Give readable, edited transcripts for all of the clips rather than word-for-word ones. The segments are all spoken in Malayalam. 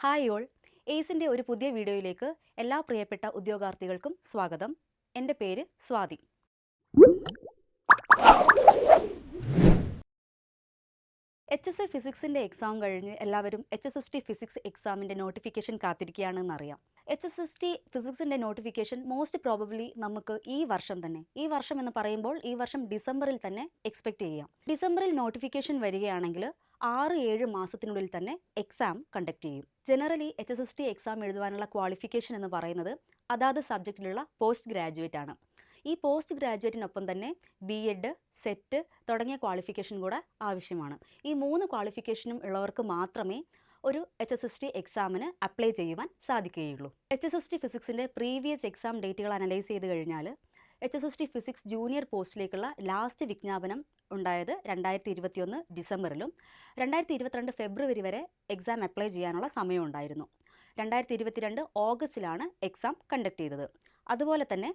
ഹായ് ഓൾ, ഏസിൻ്റെ ഒരു പുതിയ വീഡിയോയിലേക്ക് എല്ലാ പ്രിയപ്പെട്ട ഉദ്യോഗാർത്ഥികൾക്കും സ്വാഗതം. എൻ്റെ പേര് സ്വാതി. HSC ഫിസിക്സിൻ്റെ എക്സാം കഴിഞ്ഞ് എല്ലാവരും HSST ഫിസിക്സ് എക്സാമിൻ്റെ നോട്ടിഫിക്കേഷൻ കാത്തിരിക്കുകയാണെന്നറിയാം. HSST ഫിസിക്സിൻ്റെ നോട്ടിഫിക്കേഷൻ മോസ്റ്റ് പ്രോബബ്ലി നമുക്ക് ഈ വർഷം എന്ന് പറയുമ്പോൾ ഈ വർഷം ഡിസംബറിൽ തന്നെ എക്സ്പെക്റ്റ് ചെയ്യാം. ഡിസംബറിൽ നോട്ടിഫിക്കേഷൻ വരികയാണെങ്കിൽ 6-7 മാസത്തിനുള്ളിൽ തന്നെ എക്സാം കണ്ടക്ട് ചെയ്യും. ജനറലി HSST എക്സാം എഴുതുവാനുള്ള ക്വാളിഫിക്കേഷൻ എന്ന് പറയുന്നത് അതാത് സബ്ജക്റ്റിലുള്ള പോസ്റ്റ് ഗ്രാജുവേറ്റ് ആണ്. ഈ പോസ്റ്റ് ഗ്രാജുവേറ്റിനൊപ്പം തന്നെ BEd, സെറ്റ് തുടങ്ങിയ ക്വാളിഫിക്കേഷൻ കൂടെ ആവശ്യമാണ്. ഈ 3 ക്വാളിഫിക്കേഷനും ഉള്ളവർക്ക് മാത്രമേ ഒരു HSST എക്സാമിന് അപ്ലൈ ചെയ്യുവാൻ സാധിക്കുകയുള്ളൂ. HSST ഫിസിക്സിൻ്റെ പ്രീവിയസ് എക്സാം ഡേറ്റുകൾ അനലൈസ് ചെയ്ത് കഴിഞ്ഞാൽ HSST ഫിസിക്സ് ജൂനിയർ പോസ്റ്റിലേക്കുള്ള ലാസ്റ്റ് വിജ്ഞാപനം ഉണ്ടായത് 2021 ഡിസംബറിലും 2022 ഫെബ്രുവരി വരെ എക്സാം അപ്ലൈ ചെയ്യാനുള്ള സമയമുണ്ടായിരുന്നു. 2022 ഓഗസ്റ്റിലാണ് എക്സാം കണ്ടക്ട് ചെയ്തത്. അതുപോലെ തന്നെ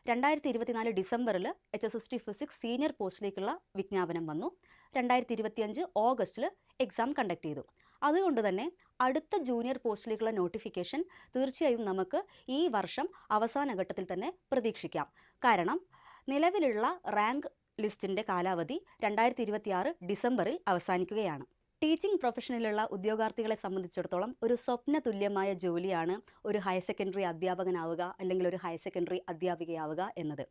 2024 ഡിസംബറിൽ HSST ഫിസിക്സ് സീനിയർ പോസ്റ്റിലേക്കുള്ള വിജ്ഞാപനം വന്നു. 2025 ഓഗസ്റ്റിൽ എക്സാം കണ്ടക്ട് ചെയ്തു. അതുകൊണ്ട് തന്നെ അടുത്ത ജൂനിയർ പോസ്റ്റിലേക്കുള്ള നോട്ടിഫിക്കേഷൻ തീർച്ചയായും നമുക്ക് ഈ വർഷം അവസാന ഘട്ടത്തിൽ തന്നെ പ്രതീക്ഷിക്കാം. കാരണം നിലവിലുള്ള റാങ്ക് ലിസ്റ്റിൻ്റെ കാലാവധി 2026 ഡിസംബറിൽ അവസാനിക്കുകയാണ്. ടീച്ചിങ് പ്രൊഫഷനിലുള്ള ഉദ്യോഗാർത്ഥികളെ സംബന്ധിച്ചിടത്തോളം ഒരു സ്വപ്ന തുല്യമായ ജോലിയാണ് ഒരു ഹയർ സെക്കൻഡറി അധ്യാപകനാവുക അല്ലെങ്കിൽ ഒരു ഹയർ സെക്കൻഡറി അധ്യാപികയാവുക എന്നത്.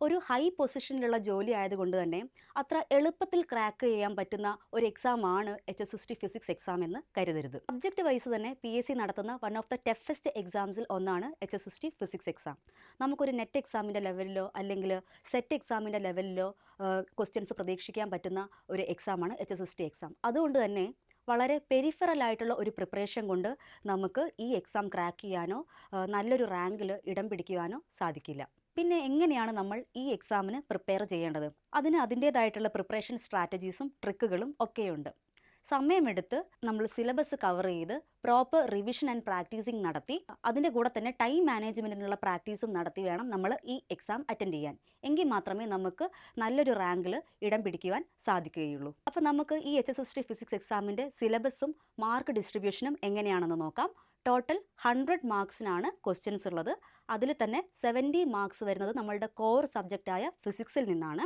ഒരു ഹൈ പൊസിഷനിലുള്ള ജോലി ആയതുകൊണ്ട് തന്നെ അത്ര എളുപ്പത്തിൽ ക്രാക്ക് ചെയ്യാൻ പറ്റുന്ന ഒരു എക്സാമാണ് HSST ഫിസിക്സ് എക്സാം എന്ന് കരുതരുത്. സബ്ജക്റ്റ് വൈസ് തന്നെ PSC നടത്തുന്ന വൺ ഓഫ് ദ ടഫസ്റ്റ് എക്സാംസിൽ ഒന്നാണ് HSST ഫിസിക്സ് എക്സാം. നമുക്കൊരു നെറ്റ് എക്സാമിൻ്റെ ലെവലിലോ അല്ലെങ്കിൽ സെറ്റ് എക്സാമിൻ്റെ ലെവലിലോ ക്വസ്റ്റ്യൻസ് പ്രതീക്ഷിക്കാൻ പറ്റുന്ന ഒരു എക്സാമാണ് HSST എക്സാം. അതുകൊണ്ട് തന്നെ വളരെ പെരിഫറൽ ആയിട്ടുള്ള ഒരു പ്രിപ്പറേഷൻ കൊണ്ട് നമുക്ക് ഈ എക്സാം ക്രാക്ക് ചെയ്യാനോ നല്ലൊരു റാങ്കിൽ ഇടം പിടിക്കുവാനോ സാധിക്കില്ല. പിന്നെ എങ്ങനെയാണ് നമ്മൾ ഈ എക്സാമിന് പ്രിപ്പയർ ചെയ്യേണ്ടത്? അതിന് അതിൻ്റേതായിട്ടുള്ള പ്രിപ്പറേഷൻ സ്ട്രാറ്റജീസും ട്രിക്കുകളും ഒക്കെയുണ്ട്. സമയമെടുത്ത് നമ്മൾ സിലബസ് കവർ ചെയ്ത് പ്രോപ്പർ റിവിഷൻ ആൻഡ് പ്രാക്ടീസിങ് നടത്തി അതിൻ്റെ കൂടെ തന്നെ ടൈം മാനേജ്മെൻറ്റിനുള്ള പ്രാക്ടീസും നടത്തി വേണം നമ്മൾ ഈ എക്സാം അറ്റൻഡ് ചെയ്യാൻ. എങ്കിൽ മാത്രമേ നമുക്ക് നല്ലൊരു റാങ്കിൽ ഇടം പിടിക്കുവാൻ സാധിക്കുകയുള്ളൂ. അപ്പോൾ നമുക്ക് ഈ HSST ഫിസിക്സ് എക്സാമിൻ്റെ സിലബസും മാർക്ക് ഡിസ്ട്രിബ്യൂഷനും എങ്ങനെയാണെന്ന് നോക്കാം. ടോട്ടൽ 100 മാർക്സിനാണ് ക്വസ്റ്റ്യൻസ് ഉള്ളത്. അതിൽ തന്നെ 70 മാർക്സ് വരുന്നത് നമ്മളുടെ കോർ സബ്ജക്റ്റായ ഫിസിക്സിൽ നിന്നാണ്.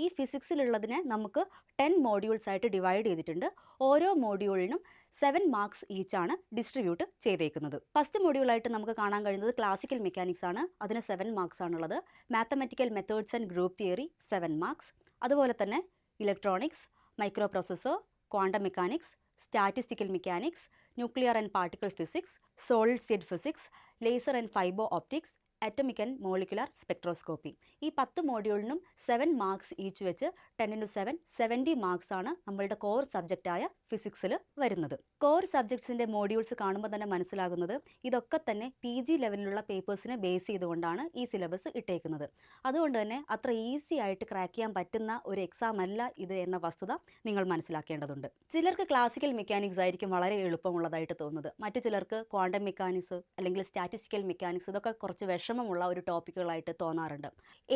ഈ ഫിസിക്സിലുള്ളതിനെ നമുക്ക് 10 മോഡ്യൂൾസ് ആയിട്ട് ഡിവൈഡ് ചെയ്തിട്ടുണ്ട്. ഓരോ മോഡ്യൂളിനും 7 മാർക്സ് ഈച്ചാണ് ഡിസ്ട്രിബ്യൂട്ട് ചെയ്തേക്കുന്നത്. ഫസ്റ്റ് മോഡ്യൂളായിട്ട് നമുക്ക് കാണാൻ കഴിയുന്നത് ക്ലാസിക്കൽ മെക്കാനിക്സ് ആണ്. അതിന് 7 മാർക്സ് ആണുള്ളത്. Mathematical methods and group theory 7 marks. അതുപോലെ തന്നെ electronics, micro processor, quantum mechanics, statistical mechanics, nuclear and particle physics, solid state physics, laser and fibre optics, atomic and molecular spectroscopy. ഈ 10 മോഡ്യൂളിനും 7 മാർക്സ് ഈച്ച് വെച്ച് 10 × 7 70 മാർക്സ് ആണ് നമ്മളുടെ കോർ സബ്ജക്റ്റായ ഫിസിക്സിൽ വരുന്നത്. കോർ സബ്ജക്ട്സിൻ്റെ മോഡ്യൂൾസ് കാണുമ്പോൾ തന്നെ മനസ്സിലാകുന്നത് ഇതൊക്കെ തന്നെ PG ലെവലിലുള്ള പേപ്പേഴ്സിനെ ബേസ് ചെയ്തുകൊണ്ടാണ് ഈ സിലബസ് ഇട്ടേക്കുന്നത്. അതുകൊണ്ട് തന്നെ അത്ര ഈസി ആയിട്ട് ക്രാക്ക് ചെയ്യാൻ പറ്റുന്ന ഒരു എക്സാം അല്ല ഇത് എന്ന വസ്തുത നിങ്ങൾ മനസ്സിലാക്കേണ്ടതുണ്ട്. ചിലർക്ക് ക്ലാസിക്കൽ മെക്കാനിക്സ് ആയിരിക്കും വളരെ എളുപ്പമുള്ളതായിട്ട് തോന്നുന്നത്. മറ്റു ചിലർക്ക് ക്വാണ്ടം മെക്കാനിക്സ് അല്ലെങ്കിൽ സ്റ്റാറ്റിസ്റ്റിക്കൽ മെക്കാനിക്സ് ഇതൊക്കെ കുറച്ച് വിഷമമുള്ള ഒരു ടോപ്പിക്കുകളായിട്ട് തോന്നാറുണ്ട്.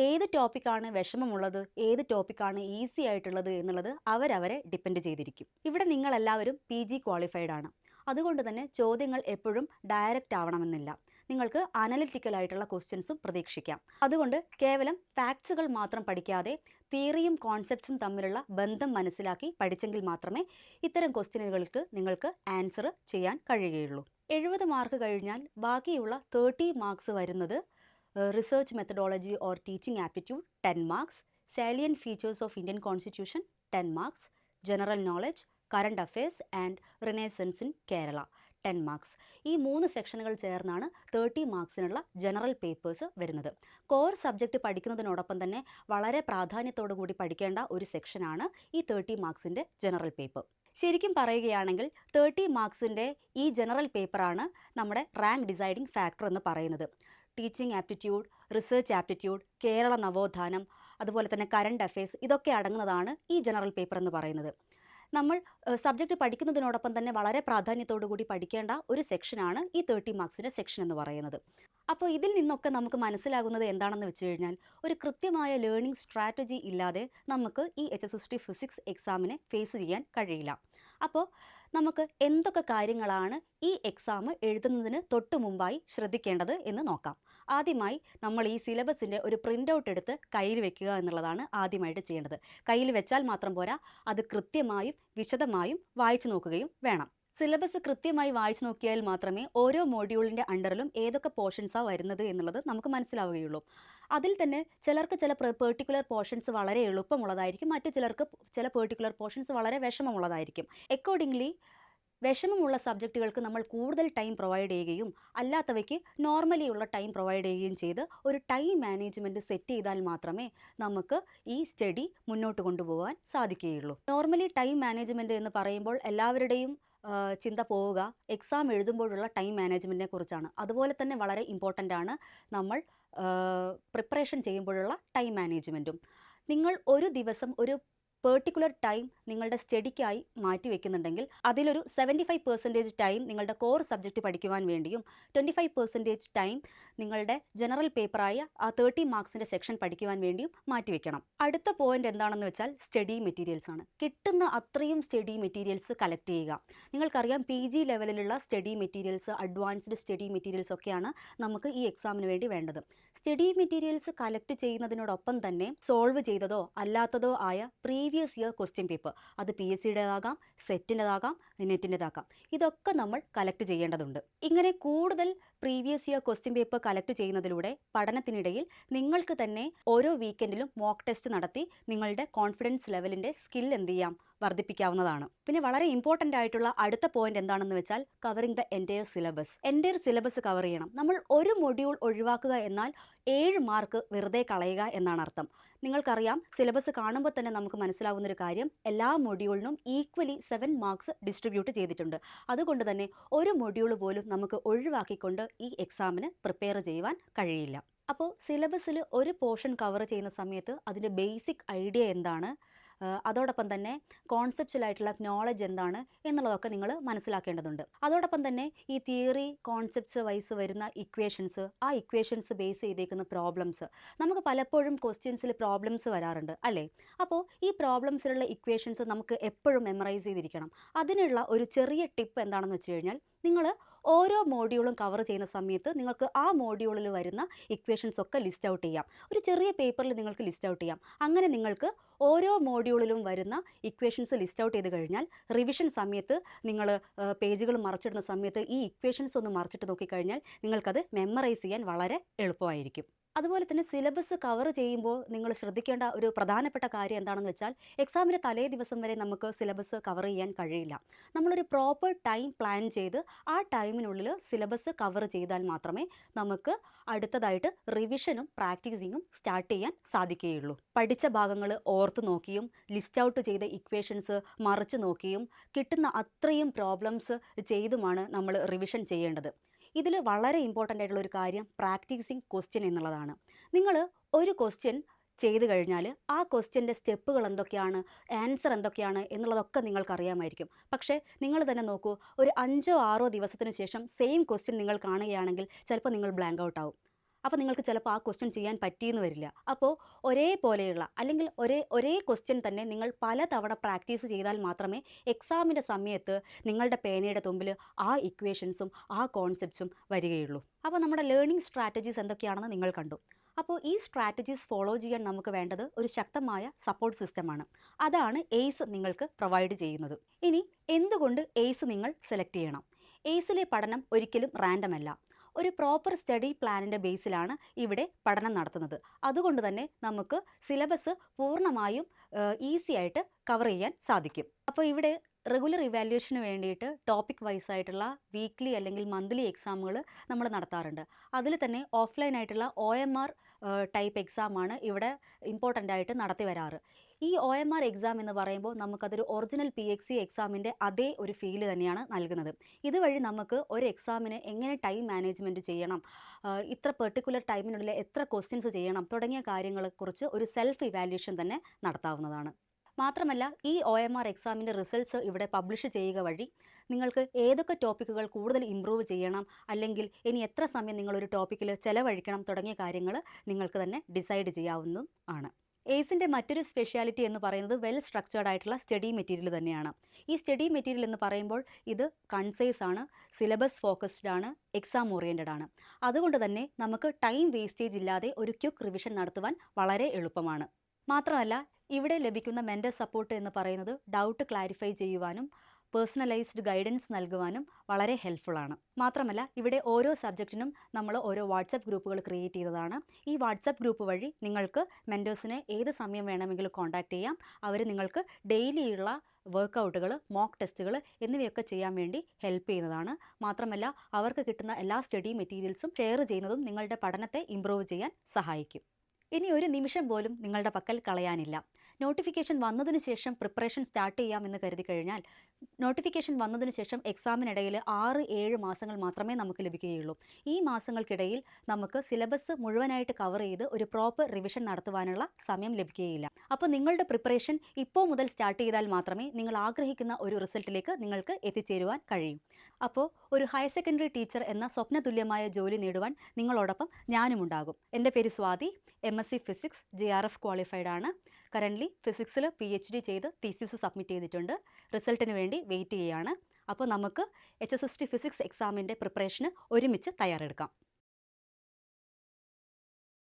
ഏത് ടോപ്പിക്കാണ് വിഷമമുള്ളത്, ഏത് ടോപ്പിക്കാണ് ഈസി ആയിട്ടുള്ളത് എന്നുള്ളത് അവരവരെ ഡിപ്പെൻഡ് ചെയ്തിരിക്കും. ഇവിടെ നിങ്ങളെല്ലാവരും PG ക്വാളിഫൈഡ് ആണ്. അതുകൊണ്ട് തന്നെ ചോദ്യങ്ങൾ എപ്പോഴും ഡയറക്റ്റ് ആവണമെന്നില്ല. നിങ്ങൾക്ക് അനലിറ്റിക്കലായിട്ടുള്ള ക്വസ്റ്റ്യൻസും പ്രതീക്ഷിക്കാം. അതുകൊണ്ട് കേവലം ഫാക്ട്സുകൾ മാത്രം പഠിക്കാതെ തിയറിയും കോൺസെപ്റ്റ്സും തമ്മിലുള്ള ബന്ധം മനസ്സിലാക്കി പഠിച്ചെങ്കിൽ മാത്രമേ ഇത്തരം ക്വസ്റ്റ്യനുകൾക്ക് നിങ്ങൾക്ക് ആൻസർ ചെയ്യാൻ കഴിയുകയുള്ളൂ. 70 മാർക്ക് കഴിഞ്ഞാൽ ബാക്കിയുള്ള 30 മാർക്സ് വരുന്നത് research methodology or teaching aptitude 10 marks, salient features of Indian constitution 10 marks, general knowledge, current affairs and renaissance in Kerala 10 marks. ഈ 3 സെക്ഷനുകൾ ചേർന്നാണ് 30 മാർക്സിനുള്ള ജനറൽ പേപ്പേഴ്സ് വരുന്നത്. കോർ സബ്ജക്റ്റ് പഠിക്കുന്നതിനോടൊപ്പം തന്നെ വളരെ പ്രാധാന്യത്തോടു കൂടി പഠിക്കേണ്ട ഒരു സെക്ഷനാണ് ഈ 30 മാർക്സിൻ്റെ ജനറൽ പേപ്പർ. ശരിക്കും പറയുകയാണെങ്കിൽ 30 മാർക്സിൻ്റെ ഈ ജനറൽ പേപ്പറാണ് നമ്മുടെ റാങ്ക് ഡിസൈഡിംഗ് ഫാക്ടർ എന്ന് പറയുന്നത്. Teaching aptitude, research aptitude, Kerala നവോത്ഥാനം, അതുപോലെ തന്നെ കറണ്ട് അഫയേഴ്സ് ഇതൊക്കെ അടങ്ങുന്നതാണ് ഈ ജനറൽ പേപ്പർ എന്ന് പറയുന്നത്. നമ്മൾ സബ്ജക്റ്റ് പഠിക്കുന്നതിനോടൊപ്പം തന്നെ വളരെ പ്രാധാന്യത്തോടു കൂടി പഠിക്കേണ്ട ഒരു സെക്ഷനാണ് ഈ 30 മാർക്സിൻ്റെ സെക്ഷൻ എന്ന് പറയുന്നത്. അപ്പോൾ ഇതിൽ നിന്നൊക്കെ നമുക്ക് മനസ്സിലാകുന്നത് എന്താണെന്ന് വെച്ച് കഴിഞ്ഞാൽ ഒരു കൃത്യമായ ലേണിംഗ് സ്ട്രാറ്റജി ഇല്ലാതെ നമുക്ക് ഈ HSST ഫിസിക്സ് എക്സാമിനെ ഫേസ് ചെയ്യാൻ കഴിയില്ല. അപ്പോൾ നമുക്ക് എന്തൊക്കെ കാര്യങ്ങളാണ് ഈ എക്സാം എഴുതുന്നതിന് തൊട്ട് മുമ്പായി ശ്രദ്ധിക്കേണ്ടത് എന്ന് നോക്കാം. ആദ്യമായി നമ്മൾ ഈ സിലബസിൻ്റെ ഒരു പ്രിൻ്റ് ഔട്ട് എടുത്ത് കയ്യിൽ വെക്കുക എന്നുള്ളതാണ് ആദ്യമായിട്ട് ചെയ്യേണ്ടത്. കയ്യിൽ വെച്ചാൽ മാത്രം പോരാ, അത് കൃത്യമായും വിശദമായും വായിച്ചു നോക്കുകയും വേണം. സിലബസ് കൃത്യമായി വായിച്ചു നോക്കിയാൽ മാത്രമേ ഓരോ മോഡ്യൂളിൻ്റെ അണ്ടറിലും ഏതൊക്കെ പോർഷൻസാണ് വരുന്നത് എന്നുള്ളത് നമുക്ക് മനസ്സിലാവുകയുള്ളൂ. അതിൽ തന്നെ ചിലർക്ക് ചില പെർട്ടിക്കുലർ പോർഷൻസ് വളരെ എളുപ്പമുള്ളതായിരിക്കും, മറ്റു ചിലർക്ക് ചില പെർട്ടിക്കുലർ പോർഷൻസ് വളരെ വിഷമമുള്ളതായിരിക്കും. അക്കോർഡിംഗ്ലി വിഷമമുള്ള സബ്ജക്റ്റുകൾക്ക് നമ്മൾ കൂടുതൽ ടൈം പ്രൊവൈഡ് ചെയ്യുകയും അല്ലാത്തവയ്ക്ക് നോർമലി ഉള്ള ടൈം പ്രൊവൈഡ് ചെയ്യുകയും ചെയ്ത് ഒരു ടൈം മാനേജ്മെൻറ്റ് സെറ്റ് ചെയ്താൽ മാത്രമേ നമുക്ക് ഈ സ്റ്റഡി മുന്നോട്ട് കൊണ്ടുപോകാൻ സാധിക്കുകയുള്ളൂ. നോർമലി ടൈം മാനേജ്മെൻറ്റ് എന്ന് പറയുമ്പോൾ എല്ലാവരുടെയും ചിന്ത പോവുക എക്സാം എഴുതുമ്പോഴുള്ള ടൈം മാനേജ്മെൻറ്റിനെ കുറിച്ചാണ്. അതുപോലെ തന്നെ വളരെ ഇമ്പോർട്ടൻ്റ് ആണ് നമ്മൾ പ്രിപ്പറേഷൻ ചെയ്യുമ്പോഴുള്ള ടൈം മാനേജ്മെൻറ്റും. നിങ്ങൾ ഒരു ദിവസം ഒരു പെർട്ടിക്കുലർ ടൈം നിങ്ങളുടെ സ്റ്റഡിക്കായി മാറ്റി വെക്കുന്നുണ്ടെങ്കിൽ അതിലൊരു 75% ടൈം നിങ്ങളുടെ കോർ സബ്ജക്റ്റ് പഠിക്കുവാൻ വേണ്ടിയും 25% ടൈം നിങ്ങളുടെ ജനറൽ പേപ്പറായ ആ 30 മാർക്സിൻ്റെ സെക്ഷൻ പഠിക്കുവാൻ വേണ്ടിയും മാറ്റിവെക്കണം. അടുത്ത പോയിന്റ് എന്താണെന്ന് വെച്ചാൽ സ്റ്റഡി മെറ്റീരിയൽസ് ആണ്. കിട്ടുന്ന അത്രയും സ്റ്റഡി മെറ്റീരിയൽസ് കളക്ട് ചെയ്യുക. നിങ്ങൾക്കറിയാം PG ലെവലിലുള്ള study materials, advanced study materials ഒക്കെയാണ് നമുക്ക് ഈ എക്സാമിന് വേണ്ടി വേണ്ടത്. സ്റ്റഡി മെറ്റീരിയൽസ് കളക്ട് ചെയ്യുന്നതിനോടൊപ്പം തന്നെ സോൾവ് ചെയ്തതോ അല്ലാത്തതോ ആയ പ്രീവിയസ് ഇയർ ക്വസ്റ്റ്യൻ പേപ്പർ, അത് PSCയുടേതാകാം, സെറ്റിൻ്റെതാകാം, നെറ്റിൻ്റെതാകാം, ഇതൊക്കെ നമ്മൾ കളക്ട് ചെയ്യേണ്ടതുണ്ട്. ഇങ്ങനെ കൂടുതൽ previous year question paper collect ചെയ്യുന്നതിലൂടെ പഠനത്തിനിടയിൽ നിങ്ങൾക്ക് തന്നെ ഓരോ വീക്കെൻഡിലും മോക്ക് ടെസ്റ്റ് നടത്തി നിങ്ങളുടെ കോൺഫിഡൻസ് ലെവലിൻ്റെ സ്കിൽ എന്ത് ചെയ്യാം, വർദ്ധിപ്പിക്കാവുന്നതാണ്. പിന്നെ വളരെ ഇമ്പോർട്ടൻ്റ് ആയിട്ടുള്ള അടുത്ത പോയിന്റ് എന്താണെന്ന് വെച്ചാൽ covering the entire syllabus cover ചെയ്യണം. നമ്മൾ ഒരു മൊഡ്യൂൾ ഒഴിവാക്കുക എന്നാൽ 7 മാർക്ക് വെറുതെ കളയുക എന്നാണ് അർത്ഥം. നിങ്ങൾക്കറിയാം സിലബസ് കാണുമ്പോൾ തന്നെ നമുക്ക് മനസ്സിലാവുന്നൊരു കാര്യം, എല്ലാ മൊഡ്യൂളിനും ഈക്വലി 7 മാർക്സ് ഡിസ്ട്രിബ്യൂട്ട് ചെയ്തിട്ടുണ്ട്. അതുകൊണ്ട് തന്നെ ഒരു മൊഡ്യൂൾ പോലും നമുക്ക് ഒഴിവാക്കിക്കൊണ്ട് ഈ എക്സാമിന് പ്രിപ്പയർ ചെയ്യുവാൻ കഴിയില്ല. അപ്പോൾ സിലബസിൽ ഒരു പോർഷൻ കവർ ചെയ്യുന്ന സമയത്ത് അതിൻ്റെ ബേസിക് ഐഡിയ എന്താണ്, അതോടൊപ്പം തന്നെ കോൺസെപ്ച്വലായിട്ടുള്ള നോളജ് എന്താണ് എന്നുള്ളതൊക്കെ നിങ്ങൾ മനസ്സിലാക്കേണ്ടതുണ്ട്. അതോടൊപ്പം തന്നെ ഈ തിയറി കോൺസെപ്റ്റ്സ് വൈസ് വരുന്ന ഇക്വേഷൻസ്, ആ ഇക്വേഷൻസ് ബേസ് ചെയ്തേക്കുന്ന പ്രോബ്ലംസ്, നമുക്ക് പലപ്പോഴും ക്വസ്റ്റ്യൻസിൽ പ്രോബ്ലംസ് വരാറുണ്ട് അല്ലേ? അപ്പോൾ ഈ പ്രോബ്ലംസിലുള്ള ഇക്വേഷൻസ് നമുക്ക് എപ്പോഴും മെമ്മറൈസ് ചെയ്തിരിക്കണം. അതിനുള്ള ഒരു ചെറിയ ടിപ്പ് എന്താണെന്ന് വെച്ച് കഴിഞ്ഞാൽ, നിങ്ങൾ ഓരോ മോഡ്യൂളും കവർ ചെയ്യുന്ന സമയത്ത് നിങ്ങൾക്ക് ആ മോഡ്യൂളിൽ വരുന്ന ഇക്വേഷൻസ് ഒക്കെ ലിസ്റ്റ് ഔട്ട് ചെയ്യാം. ഒരു ചെറിയ പേപ്പറിൽ നിങ്ങൾക്ക് ലിസ്റ്റ് ഔട്ട് ചെയ്യാം. അങ്ങനെ നിങ്ങൾക്ക് ഓരോ മോഡ്യൂളിലും വരുന്ന ഇക്വേഷൻസ് ലിസ്റ്റ് ഔട്ട് ചെയ്ത് കഴിഞ്ഞാൽ റിവിഷൻ സമയത്ത് നിങ്ങൾ പേജുകൾ മറച്ചിടുന്ന സമയത്ത് ഈ ഇക്വേഷൻസ് ഒന്ന് മറച്ചിട്ട് നോക്കിക്കഴിഞ്ഞാൽ നിങ്ങൾക്കത് മെമ്മറൈസ് ചെയ്യാൻ വളരെ എളുപ്പമായിരിക്കും. അതുപോലെ തന്നെ സിലബസ് കവർ ചെയ്യുമ്പോൾ നിങ്ങൾ ശ്രദ്ധിക്കേണ്ട ഒരു പ്രധാനപ്പെട്ട കാര്യം എന്താണെന്ന് വെച്ചാൽ, എക്സാമിൻ്റെ തലേ ദിവസം വരെ നമുക്ക് സിലബസ് കവർ ചെയ്യാൻ കഴിയില്ല. നമ്മളൊരു പ്രോപ്പർ ടൈം പ്ലാൻ ചെയ്ത് ആ ടൈമിനുള്ളിൽ സിലബസ് കവർ ചെയ്താൽ മാത്രമേ നമുക്ക് അടുത്തതായിട്ട് റിവിഷനും പ്രാക്ടീസിങ്ങും സ്റ്റാർട്ട് ചെയ്യാൻ സാധിക്കുകയുള്ളൂ. പഠിച്ച ഭാഗങ്ങൾ ഓർത്ത് നോക്കിയും ലിസ്റ്റ് ഔട്ട് ചെയ്ത ഇക്വേഷൻസ് മറിച്ച് നോക്കിയും കിട്ടുന്ന അത്രയും പ്രോബ്ലംസ് ചെയ്തുമാണ് നമ്മൾ റിവിഷൻ ചെയ്യേണ്ടത്. ഇതിൽ വളരെ ഇമ്പോർട്ടൻ്റ് ആയിട്ടുള്ള ഒരു കാര്യം പ്രാക്ടീസിങ് ക്വസ്റ്റ്യൻ എന്നുള്ളതാണ്. നിങ്ങൾ ഒരു ക്വസ്റ്റ്യൻ ചെയ്ത് കഴിഞ്ഞാൽ ആ ക്വസ്റ്റ്യൻ്റെ സ്റ്റെപ്പുകൾ എന്തൊക്കെയാണ്, ആൻസർ എന്തൊക്കെയാണ് എന്നുള്ളതൊക്കെ നിങ്ങൾക്കറിയാമായിരിക്കും. പക്ഷേ നിങ്ങൾ തന്നെ നോക്കൂ, ഒരു 5-6 ദിവസത്തിന് ശേഷം സെയിം ക്വസ്റ്റ്യൻ നിങ്ങൾ കാണുകയാണെങ്കിൽ ചിലപ്പോൾ നിങ്ങൾ ബ്ലാങ്ക് ഔട്ട് ആവും. അപ്പോൾ നിങ്ങൾക്ക് ചിലപ്പോൾ ആ ക്വസ്റ്റ്യൻ ചെയ്യാൻ പറ്റിയെന്ന് വരില്ല. അപ്പോൾ ഒരേപോലെയുള്ള അല്ലെങ്കിൽ ഒരേ ക്വസ്റ്റ്യൻ തന്നെ നിങ്ങൾ പലതവണ പ്രാക്ടീസ് ചെയ്താൽ മാത്രമേ എക്സാമിൻ്റെ സമയത്ത് നിങ്ങളുടെ പേനയുടെ തുമ്പിൽ ആ ഇക്വേഷൻസും ആ കോൺസെപ്റ്റ്സും വരികയുള്ളൂ. അപ്പോൾ നമ്മുടെ ലേണിംഗ് സ്ട്രാറ്റജീസ് എന്തൊക്കെയാണെന്ന് നിങ്ങൾ കണ്ടു. അപ്പോൾ ഈ സ്ട്രാറ്റജീസ് ഫോളോ ചെയ്യാൻ നമുക്ക് വേണ്ടത് ഒരു ശക്തമായ സപ്പോർട്ട് സിസ്റ്റമാണ്. അതാണ് എയ്സ് നിങ്ങൾക്ക് പ്രൊവൈഡ് ചെയ്യുന്നത്. ഇനി എന്തുകൊണ്ട് എയ്സ് നിങ്ങൾ സെലക്ട് ചെയ്യണം? എയ്സിലെ പഠനം ഒരിക്കലും റാൻഡം അല്ല. ഒരു പ്രോപ്പർ സ്റ്റഡി പ്ലാനിൻ്റെ ബേസിലാണ് ഇവിടെ പഠനം നടത്തുന്നത്. അതുകൊണ്ട് തന്നെ നമുക്ക് സിലബസ് പൂർണ്ണമായും ഈസി ആയിട്ട് കവർ ചെയ്യാൻ സാധിക്കും. അപ്പോൾ ഇവിടെ റെഗുലർ ഇവാലുവേഷന് വേണ്ടിയിട്ട് ടോപ്പിക് വൈസ് ആയിട്ടുള്ള വീക്ക്ലി അല്ലെങ്കിൽ മന്ത്ലി എക്സാമുകൾ നമ്മൾ നടത്താറുണ്ട്. അതിൽ തന്നെ ഓഫ്ലൈൻ ആയിട്ടുള്ള OMR ടൈപ്പ് എക്സാമാണ് ഇവിടെ ഇമ്പോർട്ടൻ്റ് ആയിട്ട് നടത്തി വരാറ്. ഈ OMR എക്സാം എന്ന് പറയുമ്പോൾ നമുക്കതൊരു ഒറിജിനൽ PXC എക്സാമിൻ്റെ അതേ ഒരു ഫീല് തന്നെയാണ് നൽകുന്നത്. ഇതുവഴി നമുക്ക് ഒരു എക്സാമിന് എങ്ങനെ ടൈം മാനേജ്മെൻറ്റ് ചെയ്യണം, ഇത്ര പെർട്ടിക്കുലർ ടൈമിനുള്ളിൽ എത്ര ക്വസ്റ്റ്യൻസ് ചെയ്യണം തുടങ്ങിയ കാര്യങ്ങളെക്കുറിച്ച് ഒരു സെൽഫ് ഇവാലുവേഷൻ തന്നെ നടത്താവുന്നതാണ്. മാത്രമല്ല ഈ OMR എക്സാമിൻ്റെ റിസൾട്ട്സ് ഇവിടെ പബ്ലിഷ് ചെയ്യുക വഴി നിങ്ങൾക്ക് ഏതൊക്കെ ടോപ്പിക്കുകൾ കൂടുതൽ ഇമ്പ്രൂവ് ചെയ്യണം, അല്ലെങ്കിൽ ഇനി എത്ര സമയം നിങ്ങളൊരു ടോപ്പിക്കിൽ ചെലവഴിക്കണം തുടങ്ങിയ കാര്യങ്ങൾ നിങ്ങൾക്ക് തന്നെ ഡിസൈഡ് ചെയ്യാവുന്നതും ആണ്. എയ്സിൻ്റെ മറ്റൊരു സ്പെഷ്യാലിറ്റി എന്ന് പറയുന്നത് വെൽ സ്ട്രക്ചേർഡ് ആയിട്ടുള്ള സ്റ്റഡി മെറ്റീരിയൽ തന്നെയാണ്. ഈ സ്റ്റഡി മെറ്റീരിയൽ എന്ന് പറയുമ്പോൾ ഇത് കൺസൈസ് ആണ്, സിലബസ് ഫോക്കസ്ഡ് ആണ്, എക്സാം ഓറിയൻറ്റഡ് ആണ്. അതുകൊണ്ട് തന്നെ നമുക്ക് ടൈം വേസ്റ്റേജ് ഇല്ലാതെ ഒരു ക്വിക്ക് റിവിഷൻ നടത്തുവാൻ വളരെ എളുപ്പമാണ്. മാത്രമല്ല ഇവിടെ ലഭിക്കുന്ന മെൻ്റൽ സപ്പോർട്ട് എന്ന് പറയുന്നത് ഡൗട്ട് ക്ലാരിഫൈ ചെയ്യുവാനും പേഴ്സണലൈസ്ഡ് ഗൈഡൻസ് നൽകുവാനും വളരെ ഹെൽപ്ഫുള്ളാണ്. മാത്രമല്ല ഇവിടെ ഓരോ സബ്ജക്റ്റിനും നമ്മൾ ഓരോ വാട്സപ്പ് ഗ്രൂപ്പുകൾ ക്രിയേറ്റ് ചെയ്തതാണ്. ഈ വാട്സപ്പ് ഗ്രൂപ്പ് വഴി നിങ്ങൾക്ക് മെൻറ്റേഴ്സിനെ ഏത് സമയം വേണമെങ്കിലും കോൺടാക്റ്റ് ചെയ്യാം. അവർ നിങ്ങൾക്ക് ഡെയിലിയുള്ള വർക്കൗട്ടുകൾ, മോക്ക് ടെസ്റ്റുകൾ എന്നിവയൊക്കെ ചെയ്യാൻ വേണ്ടി ഹെൽപ്പ് ചെയ്യുന്നതാണ്. മാത്രമല്ല അവർക്ക് കിട്ടുന്ന എല്ലാ സ്റ്റഡി മെറ്റീരിയൽസും ഷെയർ ചെയ്യുന്നതും നിങ്ങളുടെ പഠനത്തെ ഇംപ്രൂവ് ചെയ്യാൻ സഹായിക്കും. ഇനി ഒരു നിമിഷം പോലും നിങ്ങളുടെ പക്കൽ കളയാനില്ല. നോട്ടിഫിക്കേഷൻ വന്നതിന് ശേഷം പ്രിപ്പറേഷൻ സ്റ്റാർട്ട് ചെയ്യാമെന്ന് കരുതി കഴിഞ്ഞാൽ നോട്ടിഫിക്കേഷൻ വന്നതിന് ശേഷം എക്സാമിനിടയിൽ 6-7 മാസങ്ങൾ മാത്രമേ നമുക്ക് ലഭിക്കുകയുള്ളൂ. ഈ മാസങ്ങൾക്കിടയിൽ നമുക്ക് സിലബസ് മുഴുവനായിട്ട് കവർ ചെയ്ത് ഒരു പ്രോപ്പർ റിവിഷൻ നടത്തുവാനുള്ള സമയം ലഭിക്കുകയില്ല. അപ്പോൾ നിങ്ങളുടെ പ്രിപ്പറേഷൻ ഇപ്പോൾ മുതൽ സ്റ്റാർട്ട് ചെയ്താൽ മാത്രമേ നിങ്ങൾ ആഗ്രഹിക്കുന്ന ഒരു റിസൾട്ടിലേക്ക് നിങ്ങൾക്ക് എത്തിച്ചേരുവാൻ കഴിയൂ. അപ്പോൾ ഒരു ഹയർ സെക്കൻഡറി ടീച്ചർ എന്ന സ്വപ്നതുല്യമായ ജോലി നേടുവാൻ നിങ്ങളോടൊപ്പം ഞാനും ഉണ്ടാകും. എൻ്റെ പേര് Swathi, MSc physics JRF qualified ആണ്. കറൻ്റ്ലി ഫിസിക്സിൽ PhD ചെയ്ത് തീസിസ് സബ്മിറ്റ് ചെയ്തിട്ടുണ്ട്. റിസൾട്ടിന് വേണ്ടി വെയിറ്റ് ചെയ്യുകയാണ്. അപ്പോൾ നമുക്ക് HSST ഫിസിക്സ് എക്സാമിൻ്റെ പ്രിപ്പറേഷന് ഒരുമിച്ച് തയ്യാറെടുക്കാം.